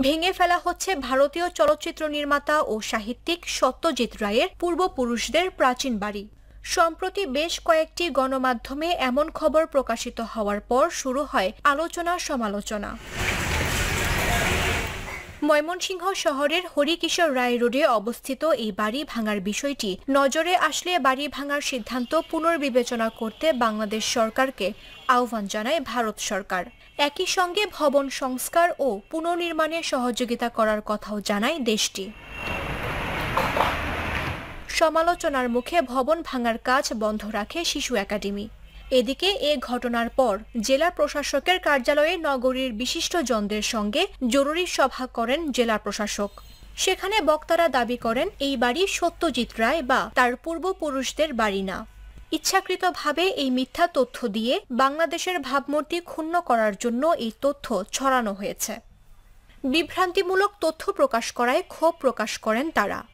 ভেঙে ফেলা হচ্ছে ভারতীয় চলচ্চিত্র নির্মাতা ও সাহিত্যিক সত্যজিৎ রায়ের পূর্বপুরুষদের প্রাচীন বাড়ি। সম্প্রতি বেশ কয়েকটি গণমাধ্যমে এমন খবর প্রকাশিত হওয়ার পর শুরু হয় আলোচনা সমালোচনা। ময়মনসিংহ শহরের হরিকিশোর রায় রোডে অবস্থিত এই বাড়ি ভাঙার বিষয়টি নজরে আসলে বাড়ি ভাঙার সিদ্ধান্ত পুনর্বিবেচনা করতে বাংলাদেশ সরকারকে আহ্বান জানায় ভারত সরকার। একই সঙ্গে ভবন সংস্কার ও পুনর্নির্মাণে সহযোগিতা করার কথাও জানায় দেশটি। সমালোচনার মুখে ভবন ভাঙার কাজ বন্ধ রাখে শিশু একাডেমি। এদিকে এ ঘটনার পর জেলা প্রশাসকের কার্যালয়ে নগরীর বিশিষ্টজনদের সঙ্গে জরুরি সভা করেন জেলা প্রশাসক। সেখানে বক্তারা দাবি করেন এই বাড়ি সত্যজিৎ রায় বা তার পূর্বপুরুষদের বাড়ি না। ইচ্ছাকৃতভাবে এই মিথ্যা তথ্য দিয়ে বাংলাদেশের ভাবমূর্তি ক্ষুণ্ণ করার জন্য এই তথ্য ছড়ানো হয়েছে। বিভ্রান্তিমূলক তথ্য প্রকাশ করায় ক্ষোভ প্রকাশ করেন তারা।